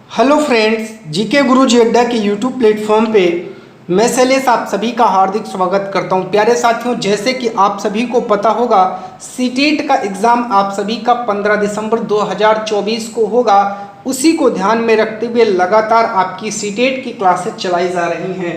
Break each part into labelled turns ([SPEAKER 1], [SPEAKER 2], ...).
[SPEAKER 1] Hello friends, GK गुरुजी अड्डा के YouTube platform पे मैं शैलेश आप सभी का हार्दिक स्वागत करता हूं। प्यारे साथियों, जैसे कि आप सभी को पता होगा, सीटेट का एग्ज़ाम आप सभी का 15 दिसंबर 2024 को होगा। उसी को ध्यान में रखते हुए लगातार आपकी सीटेट की क्लासेस चलाई जा रही हैं।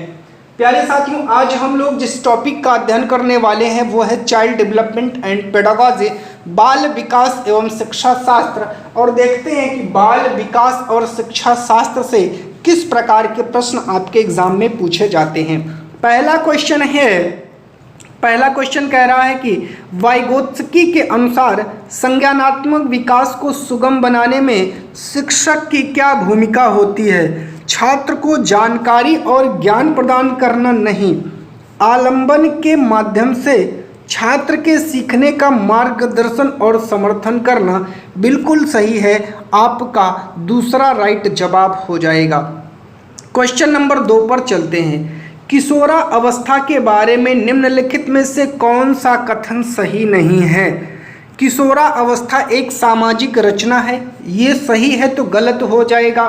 [SPEAKER 1] प्यारे साथियों, आज हम लोग जिस टॉपिक का अध्ययन करने वाले हैं वो है चाइल्ड डेवलपमेंट एंड पेडागॉजी, बाल विकास एवं शिक्षा शास्त्र। और देखते हैं कि बाल विकास और शिक्षा शास्त्र से किस प्रकार के प्रश्न आपके एग्जाम में पूछे जाते हैं। पहला क्वेश्चन कह रहा है कि वाइगोत्स्की के अनुसार संज्ञानात्मक विकास को सुगम बनाने में शिक्षक की क्या भूमिका होती है। छात्र को जानकारी और ज्ञान प्रदान करना नहीं, आलंबन के माध्यम से छात्र के सीखने का मार्गदर्शन और समर्थन करना। बिल्कुल सही है, आपका दूसरा राइट जवाब हो जाएगा। क्वेश्चन नंबर 2 पर चलते हैं। किशोरा अवस्था के बारे में निम्नलिखित में से कौन सा कथन सही नहीं है। किशोरा अवस्था एक सामाजिक रचना है, ये सही है तो गलत हो जाएगा।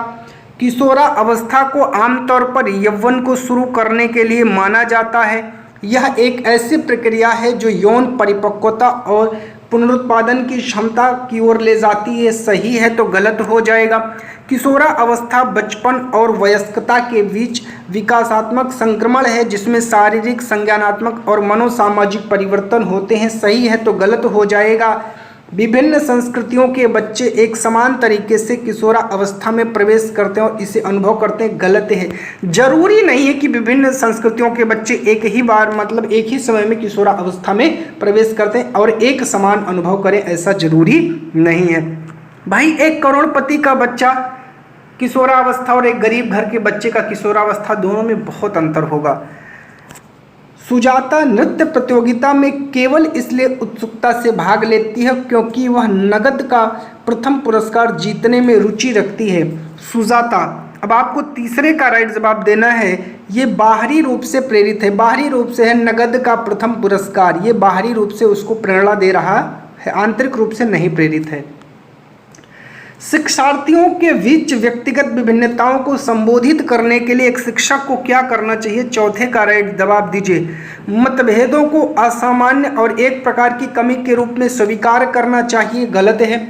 [SPEAKER 1] किशोरा अवस्था को आमतौर पर यौवन को शुरू करने के लिए माना जाता है। यह एक ऐसी प्रक्रिया है जो यौन परिपक्वता और पुनरुत्पादन की क्षमता की ओर ले जाती है, सही है तो गलत हो जाएगा। किशोरा अवस्था बचपन और वयस्कता के बीच विकासात्मक संक्रमण है जिसमें शारीरिक, संज्ञानात्मक और मनोसामाजिक परिवर्तन होते हैं, सही है तो गलत हो जाएगा। विभिन्न संस्कृतियों के बच्चे एक समान तरीके से किशोरा अवस्था में प्रवेश करते हैं और इसे अनुभव करते हैं, गलत है। जरूरी नहीं है कि विभिन्न संस्कृतियों के बच्चे एक ही बार मतलब एक ही समय में किशोरा अवस्था में प्रवेश करते हैं और एक समान अनुभव करें, ऐसा जरूरी नहीं है। भाई, एक करोड़पति का बच्चा किशोरा अवस्था और एक गरीब घर के बच्चे का किशोरा अवस्था, दोनों में बहुत अंतर होगा। सुजाता नृत्य प्रतियोगिता में केवल इसलिए उत्सुकता से भाग लेती है क्योंकि वह नगद का प्रथम पुरस्कार जीतने में रुचि रखती है। सुजाता, अब आपको तीसरे का राइट जवाब देना है। ये बाहरी रूप से प्रेरित है, बाहरी रूप से है नगद का प्रथम पुरस्कार, ये बाहरी रूप से उसको प्रेरणा दे रहा है, आंतरिक रूप से नहीं प्रेरित है। शिक्षार्थियों के बीच व्यक्तिगत विभिन्नताओं को संबोधित करने के लिए एक शिक्षक को क्या करना चाहिए। चौथे का राइट जवाब दीजिए। मतभेदों को असामान्य और एक प्रकार की कमी के रूप में स्वीकार करना चाहिए, गलत है।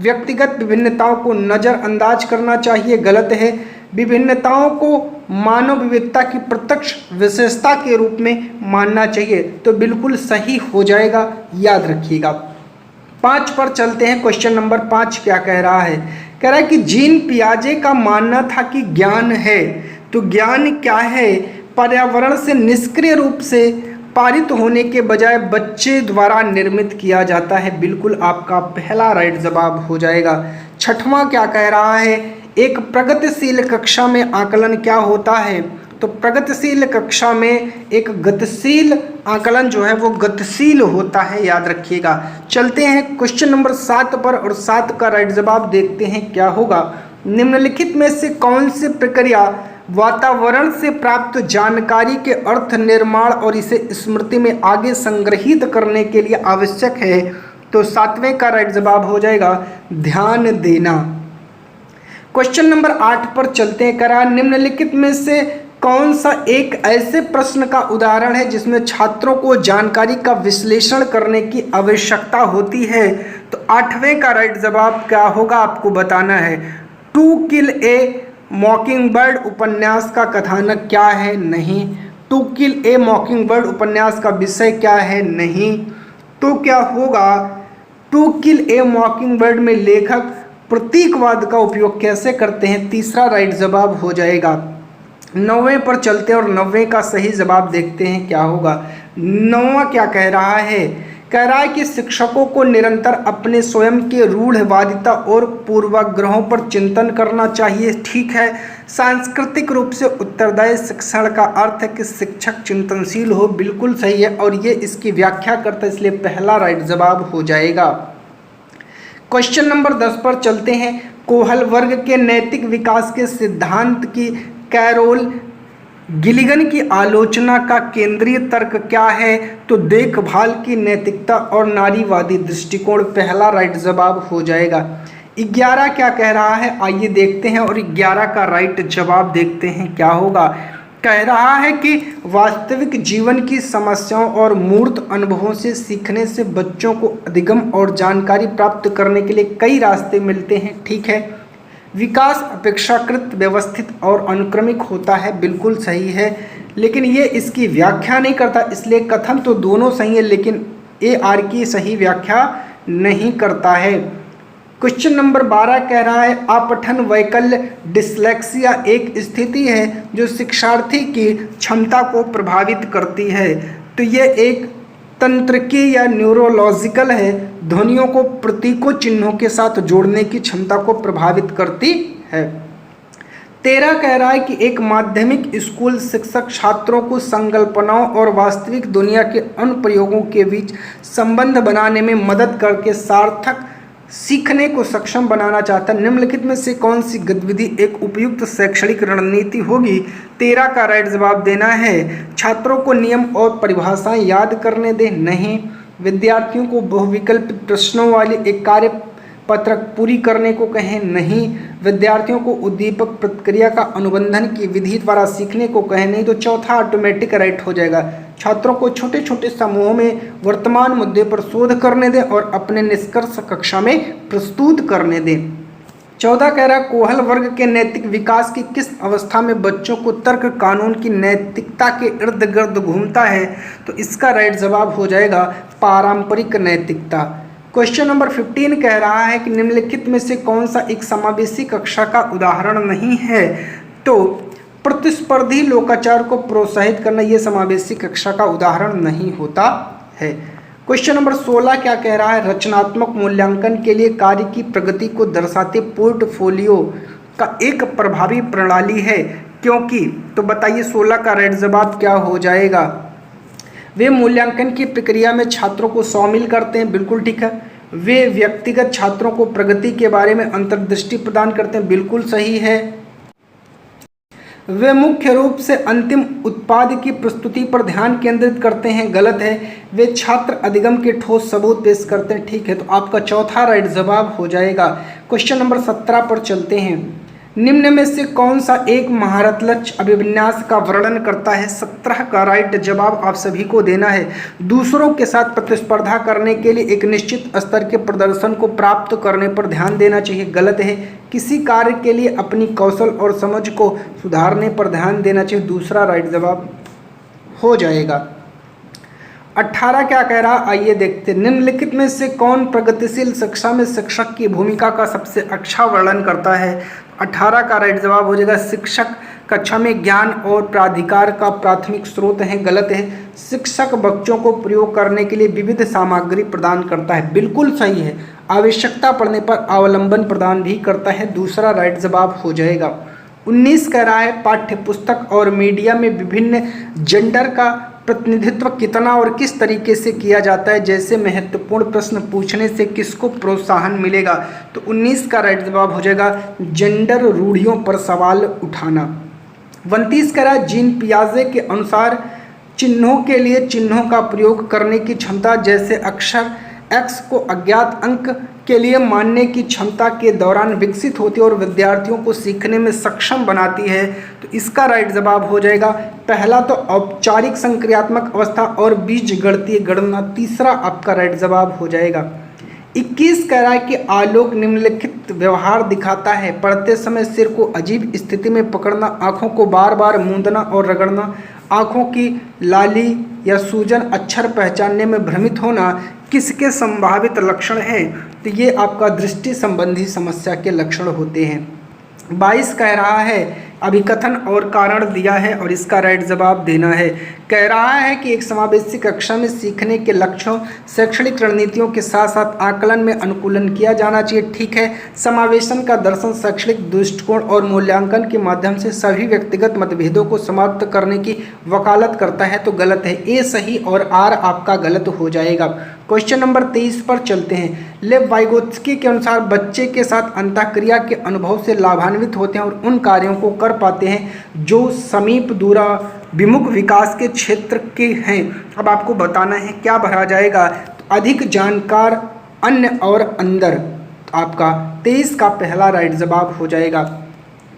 [SPEAKER 1] व्यक्तिगत विभिन्नताओं को नज़रअंदाज करना चाहिए, गलत है। विभिन्नताओं को मानव विविधता की प्रत्यक्ष विशेषता के रूप में मानना चाहिए, तो बिल्कुल सही हो जाएगा, याद रखिएगा। 5 पर चलते हैं। क्वेश्चन नंबर 5 क्या कह रहा है। कह रहा है कि जीन पियाजे का मानना था कि ज्ञान है, तो ज्ञान क्या है। पर्यावरण से निष्क्रिय रूप से पारित होने के बजाय बच्चे द्वारा निर्मित किया जाता है, बिल्कुल आपका पहला राइट जवाब हो जाएगा। 6वां क्या कह रहा है। एक प्रगतिशील कक्षा में आकलन क्या होता है, तो प्रगतिशील कक्षा में एक गतिशील आकलन जो है वो गतिशील होता है, याद रखिएगा। चलते हैं क्वेश्चन नंबर 7 पर और 7 का राइट जवाब देखते हैं क्या होगा। निम्नलिखित में से कौन सी प्रक्रिया वातावरण से प्राप्त जानकारी के अर्थ निर्माण और इसे स्मृति में आगे संग्रहित करने के लिए आवश्यक है, तो 7वें का राइट जवाब हो जाएगा ध्यान देना। क्वेश्चन नंबर 8 पर चलते हैं। करा निम्नलिखित में से कौन सा एक ऐसे प्रश्न का उदाहरण है जिसमें छात्रों को जानकारी का विश्लेषण करने की आवश्यकता होती है, तो 8वें का राइट जवाब क्या होगा आपको बताना है। टू किल ए मॉकिंग बर्ड उपन्यास का कथानक क्या है, नहीं। टू किल ए मॉकिंग बर्ड उपन्यास का विषय क्या है, नहीं। तो क्या होगा, टू किल ए मॉकिंग बर्ड में लेखक प्रतीकवाद का उपयोग कैसे करते हैं, तीसरा राइट जवाब हो जाएगा। 9वें पर चलते हैं और 9वें का सही जवाब देखते हैं क्या होगा। 9वां क्या कह रहा है। कह रहा है कि शिक्षकों को निरंतर अपने स्वयं के रूढ़वादिता और पूर्वाग्रहों पर चिंतन करना चाहिए, ठीक है। सांस्कृतिक रूप से उत्तरदायी शिक्षण का अर्थ है कि शिक्षक चिंतनशील हो, बिल्कुल सही है और ये इसकी व्याख्या करता है, इसलिए पहला राइट जवाब हो जाएगा। क्वेश्चन नंबर 10 पर चलते हैं। कोहल वर्ग के नैतिक विकास के सिद्धांत की कैरोल गिलिगन की आलोचना का केंद्रीय तर्क क्या है, तो देखभाल की नैतिकता और नारीवादी दृष्टिकोण, पहला राइट जवाब हो जाएगा। 11 क्या कह रहा है, आइए देखते हैं और 11 का राइट जवाब देखते हैं क्या होगा। कह रहा है कि वास्तविक जीवन की समस्याओं और मूर्त अनुभवों से सीखने से बच्चों को अधिगम और जानकारी प्राप्त करने के लिए कई रास्ते मिलते हैं। ठीक है, विकास अपेक्षाकृत व्यवस्थित और अनुक्रमिक होता है, बिल्कुल सही है, लेकिन ये इसकी व्याख्या नहीं करता, इसलिए कथन तो दोनों सही है लेकिन ए आर की सही व्याख्या नहीं करता है। क्वेश्चन नंबर 12 कह रहा है अपठन वैकल्य डिस्लेक्सिया एक स्थिति है जो शिक्षार्थी की क्षमता को प्रभावित करती है। तो ये एक तंत्रिकी या न्यूरोलॉजिकल है, ध्वनियों को प्रतीकों चिन्हों के साथ जोड़ने की क्षमता को प्रभावित करती है। 13 कह रहा है कि एक माध्यमिक स्कूल शिक्षक छात्रों को संकल्पनाओं और वास्तविक दुनिया के अनुप्रयोगों के बीच संबंध बनाने में मदद करके सार्थक सीखने को सक्षम बनाना चाहता है। निम्नलिखित में से कौन सी गतिविधि एक उपयुक्त शैक्षणिक रणनीति होगी? 13 का राइट जवाब देना है छात्रों को नियम और परिभाषाएं याद करने दें, नहीं। विद्यार्थियों को बहुविकल्पित प्रश्नों वाली एक कार्य पत्रक पूरी करने को कहें, नहीं। विद्यार्थियों को उद्दीपक प्रतिक्रिया का अनुबंधन की विधि द्वारा सीखने को कहें, नहीं। तो चौथा ऑटोमेटिक राइट हो जाएगा। छात्रों को छोटे छोटे समूहों में वर्तमान मुद्दे पर शोध करने दें और अपने निष्कर्ष कक्षा में प्रस्तुत करने दें। 14 कह रहा है कोहल वर्ग के नैतिक विकास की किस अवस्था में बच्चों को तर्क कानून की नैतिकता के इर्द गिर्द घूमता है? तो इसका राइट जवाब हो जाएगा पारंपरिक नैतिकता। क्वेश्चन नंबर 15 कह रहा है कि निम्नलिखित में से कौन सा एक समावेशी कक्षा का उदाहरण नहीं है? तो प्रतिस्पर्धी लोकाचार को प्रोत्साहित करना यह समावेशी कक्षा का उदाहरण नहीं होता है। क्वेश्चन नंबर 16 क्या कह रहा है रचनात्मक मूल्यांकन के लिए कार्य की प्रगति को दर्शाते पोर्टफोलियो का एक प्रभावी प्रणाली है, क्योंकि तो बताइए 16 का राइट जवाब क्या हो जाएगा? वे मूल्यांकन की प्रक्रिया में छात्रों को शामिल करते हैं, बिल्कुल ठीक है। वे व्यक्तिगत छात्रों को प्रगति के बारे में अंतर्दृष्टि प्रदान करते हैं, बिल्कुल सही है। वे मुख्य रूप से अंतिम उत्पाद की प्रस्तुति पर ध्यान केंद्रित करते हैं, गलत है। वे छात्र अधिगम के ठोस सबूत पेश करते हैं, ठीक है। तो आपका चौथा राइट जवाब हो जाएगा। क्वेश्चन नंबर 17 पर चलते हैं। निम्न में से कौन सा एक महारत लक्ष्य अभिविन्यास का वर्णन करता है? 17 का राइट जवाब आप सभी को देना है। दूसरों के साथ प्रतिस्पर्धा करने के लिए एक निश्चित स्तर के प्रदर्शन को प्राप्त करने पर ध्यान देना चाहिए, गलत है। किसी कार्य के लिए अपनी कौशल और समझ को सुधारने पर ध्यान देना चाहिए, दूसरा राइट जवाब हो जाएगा। 18 क्या कह रहा, आइए देखते। निम्नलिखित में से कौन प्रगतिशील शिक्षा में शिक्षक की भूमिका का सबसे अच्छा वर्णन करता है? 18 का राइट जवाब हो जाएगा शिक्षक कक्षा में ज्ञान और प्राधिकार का प्राथमिक स्रोत है, गलत है। शिक्षक बच्चों को प्रयोग करने के लिए विविध सामग्री प्रदान करता है, बिल्कुल सही है। आवश्यकता पड़ने पर अवलंबन प्रदान भी करता है, दूसरा राइट जवाब हो जाएगा। 19 कह रहा है पाठ्य पुस्तक और मीडिया में विभिन्न जेंडर का प्रतिनिधित्व कितना और किस तरीके से किया जाता है? जैसे महत्वपूर्ण प्रश्न पूछने से किसको प्रोत्साहन मिलेगा? तो 19 का राइट जवाब हो जाएगा जेंडर रूढ़ियों पर सवाल उठाना। 29 कह रहा है जीन पियाजे के अनुसार चिन्हों के लिए चिन्हों का प्रयोग करने की क्षमता, जैसे अक्षर x को अज्ञात अंक के लिए मानने की क्षमता के दौरान विकसित होती है और विद्यार्थियों को सीखने में सक्षम बनाती है। तो इसका राइट जवाब हो जाएगा पहला तो औपचारिक संक्रियात्मक अवस्था और बीजगणितीय गणना, तीसरा आपका राइट जवाब हो जाएगा। 21 कह रहा है कि आलोक निम्नलिखित व्यवहार दिखाता है। पढ़ते समय सिर को अजीब स्थिति में पकड़ना, आँखों को बार बार मूंदना और रगड़ना, आँखों की लाली या सूजन, अक्षर पहचानने में भ्रमित होना किसके संभावित लक्षण हैं? तो ये आपका दृष्टि संबंधी समस्या के लक्षण होते हैं। 22 कह रहा है अभिकथन और कारण दिया है और इसका राइट जवाब देना है। कह रहा है कि एक समावेशी कक्षा में सीखने के लक्ष्यों, शैक्षणिक रणनीतियों के साथ साथ आकलन में अनुकूलन किया जाना चाहिए, ठीक है। समावेशन का दर्शन शैक्षणिक दृष्टिकोण और मूल्यांकन के माध्यम से सभी व्यक्तिगत मतभेदों को समाप्त करने की वकालत करता है, तो गलत है। ए सही और आर आपका गलत हो जाएगा। क्वेश्चन नंबर 23 पर चलते हैं। लेव वाइगोत्स्की के अनुसार बच्चे के साथ अंतःक्रिया के अनुभव से लाभान्वित होते हैं और उन कार्यों को कर पाते हैं जो समीप दूरा विमुख विकास के क्षेत्र के हैं। अब आपको बताना है क्या भरा जाएगा। तो अधिक जानकार, अन्य और अंदर। आपका 23 का पहला राइट जवाब हो जाएगा।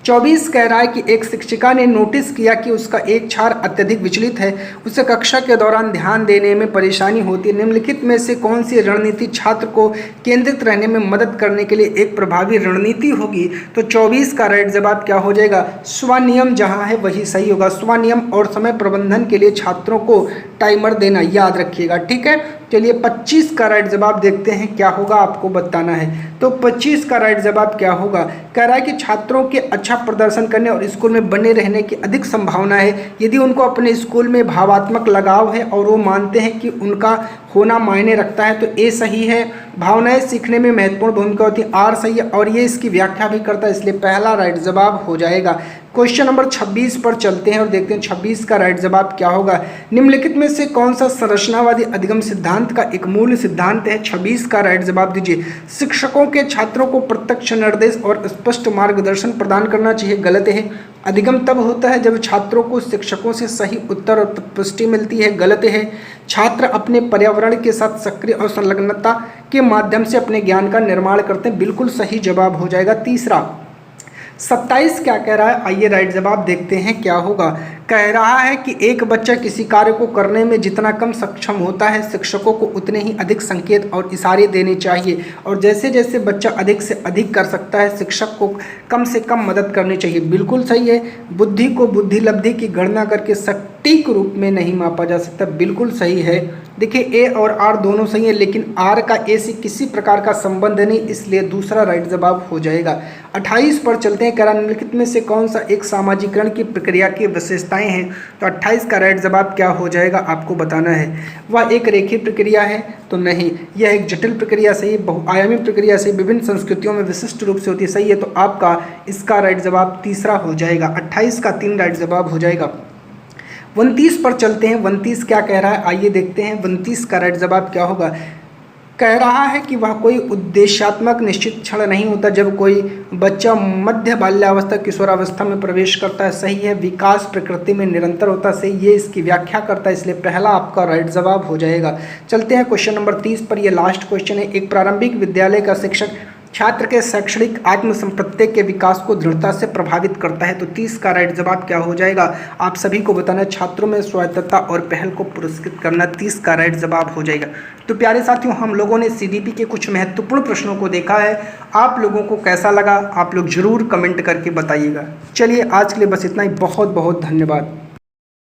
[SPEAKER 1] 24 कह रहा है कि एक शिक्षिका ने नोटिस किया कि उसका एक छात्र अत्यधिक विचलित है, उसे कक्षा के दौरान ध्यान देने में परेशानी होती है। निम्नलिखित में से कौन सी रणनीति छात्र को केंद्रित रहने में मदद करने के लिए एक प्रभावी रणनीति होगी? तो 24 का राइट जवाब क्या हो जाएगा? स्वनियम जहां है वही सही होगा। स्वनियम और समय प्रबंधन के लिए छात्रों को टाइमर देना, याद रखिएगा, ठीक है। चलिए 25 का राइट जवाब देखते हैं क्या होगा, आपको बताना है। तो 25 का राइट जवाब क्या होगा? कह रहा है कि छात्रों के अच्छा प्रदर्शन करने और स्कूल में बने रहने की अधिक संभावना है यदि उनको अपने स्कूल में भावात्मक लगाव है और वो मानते हैं कि उनका होना मायने रखता है। तो ए सही है। भावनाएं सीखने में महत्वपूर्ण भूमिका होती है, आर सही है, और ये इसकी व्याख्या भी करता है, इसलिए पहला राइट जवाब हो जाएगा। क्वेश्चन नंबर 26 पर चलते हैं और देखते हैं 26 का राइट जवाब क्या होगा। निम्नलिखित में से कौन सा संरचनावादी अधिगम सिद्धांत का एक मूल सिद्धांत है? 26 का राइट जवाब दीजिए। शिक्षकों के छात्रों को प्रत्यक्ष निर्देश और स्पष्ट मार्गदर्शन प्रदान करना चाहिए, गलत है। अधिगम तब होता है जब छात्रों को शिक्षकों से सही उत्तर और पुष्टि मिलती है, गलत है। छात्र अपने पर्यावरण के साथ सक्रिय और संलग्नता के माध्यम से अपने ज्ञान का निर्माण करते हैं, बिल्कुल सही जवाब हो जाएगा तीसरा। 27 क्या कह रहा है? आइए राइट जवाब देखते हैं क्या होगा। कह रहा है कि एक बच्चा किसी कार्य को करने में जितना कम सक्षम होता है, शिक्षकों को उतने ही अधिक संकेत और इशारे देने चाहिए, और जैसे जैसे बच्चा अधिक से अधिक कर सकता है, शिक्षक को कम से कम मदद करनी चाहिए, बिल्कुल सही है। बुद्धि को बुद्धिलब्धि की गणना करके सटीक रूप में नहीं मापा जा सकता, बिल्कुल सही है। देखिए ए और आर दोनों सही है, लेकिन आर का ए से किसी प्रकार का संबंध नहीं, इसलिए दूसरा राइट जवाब हो जाएगा। 28 पर चलते हैं। निम्नलिखित में से कौन सा एक सामाजिकरण की प्रक्रिया की विशेषताएं हैं? तो 28 का राइट जवाब क्या हो जाएगा, आपको बताना है। वह एक रेखीय प्रक्रिया है? तो नहीं, यह एक जटिल प्रक्रिया सही, बहुआयामी प्रक्रिया सही, विभिन्न संस्कृतियों में विशिष्ट रूप से होती है, सही है। तो आपका इसका राइट जवाब तीसरा हो जाएगा। 28 का 3 राइट जवाब हो जाएगा। 29 पर चलते हैं। 29 क्या कह रहा है, आइए देखते हैं 29 का राइट जवाब क्या होगा। कह रहा है कि वह कोई उद्देश्यात्मक निश्चित क्षण नहीं होता जब कोई बच्चा मध्य बाल्यावस्था किशोरावस्था में प्रवेश करता है, सही है। विकास प्रकृति में निरंतर होता है, सही, ये इसकी व्याख्या करता है, इसलिए पहला आपका राइट जवाब हो जाएगा। चलते हैं क्वेश्चन नंबर 30 पर। यह लास्ट क्वेश्चन है। एक प्रारंभिक विद्यालय का शिक्षक छात्र के शैक्षणिक आत्मसंप्रत्यय के विकास को दृढ़ता से प्रभावित करता है। तो 30 का राइट जवाब क्या हो जाएगा, आप सभी को बताना है। छात्रों में स्वायत्तता और पहल को पुरस्कृत करना, 30 का राइट जवाब हो जाएगा। तो प्यारे साथियों, हम लोगों ने सीडीपी के कुछ महत्वपूर्ण प्रश्नों को देखा है। आप लोगों को कैसा लगा, आप लोग जरूर कमेंट करके बताइएगा। चलिए आज के लिए बस इतना ही, बहुत बहुत धन्यवाद।